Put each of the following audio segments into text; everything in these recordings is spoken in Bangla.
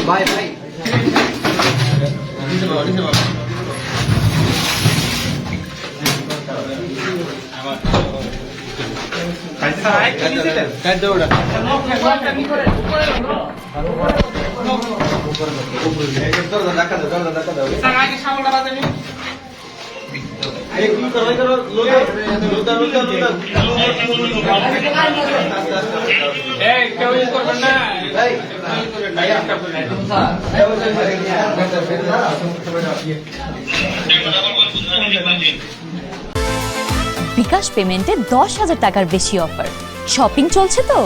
ভাই ভাই বিকাশ পেমেন্টে 10,000 টাকার বেশি অফার। শপিং চলছে তো।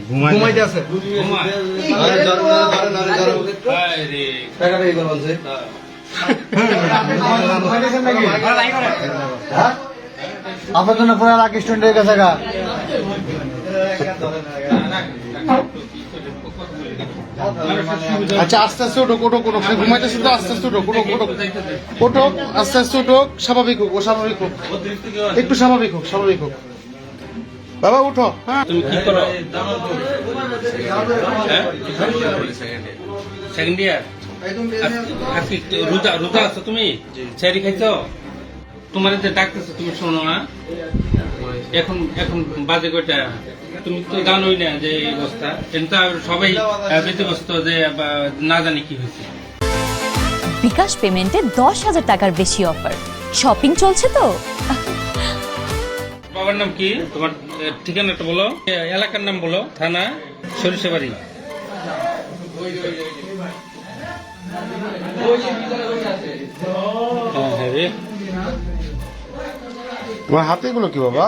ঘুমাইতে আছে আপনার জন্য পুরো লাকি স্টুডেন্টের কাছে আচ্ছা আস্তে আস্তে ওঠো ওঠো কোনো ঘুমাইতেছে তো আস্তে আস্তে ওঠো ওঠো ওঠো ওঠো আস্তে আস্তে ওঠো স্বাভাবিক হোক ও স্বাভাবিক হোক একটু স্বাভাবিক হোক বাবা উঠো। হ্যাঁ তুমি কি করো? Second year. আজকে রোজা আছো তুমি? ছেড়ি খাইছো? তোমার যে ডাকতেছো তুমি শোনো না? এখন বাজে কয়টা? তুমি তো জানোই না যে এই অবস্থা। কিন্তু সবাই ব্যতিব্যস্ত যে না জানি কি হয়েছে। বিকাশ পেমেন্টে 10,000 টাকার বেশি অফার। শপিং চলছে তো। বাবার নাম কি? তোমার ঠিকানাটা বলো, এলাকার নাম বলো। থানা সরিষাবাড়ি। তোমার হাতে এগুলো কি বাবা?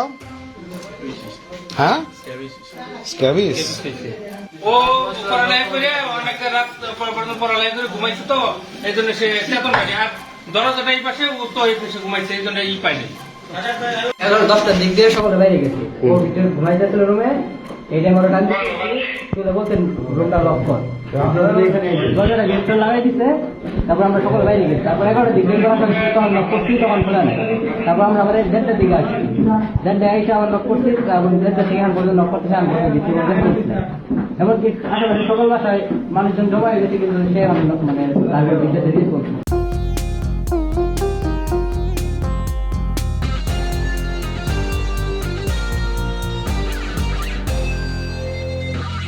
হ্যাঁ স্ক্যাবিস। ও পড়ালেখা করে অনেক রাত পড়ালেখা করে ঘুমাইছে তো এই জন্য সে চেতন পায়নি। আর দরজাটা এই পাশে ও তো এই পাশে ঘুমাইছে এই জন্য ই পায়নি। 10টার দিক দিয়ে সকালে বাইরে গেছি, ও ভিতরে ঘুমাই যাচ্ছিল রুমে। এই টাইম ওরা টান তুলে বলছেন রুমটা লক কর, দরজাটা গেট লাগাই দিচ্ছে। তারপর আমরা সকালে বাইরে গেছি। তারপর 11টার দিক দিয়ে তখন লক করছি, তখন খোলা নেই। তারপর আমরা আবার 1:30টার দিকে আসছি, 1:30 এসে আবার লক করছি। তারপর 1:30 থেকে এখন পর্যন্ত লক করতেছে, আমি এমনকি আশেপাশে সকল বাসায় মানুষজন জমা হয়ে গেছে, কিন্তু সে মানে তার বিদ্যা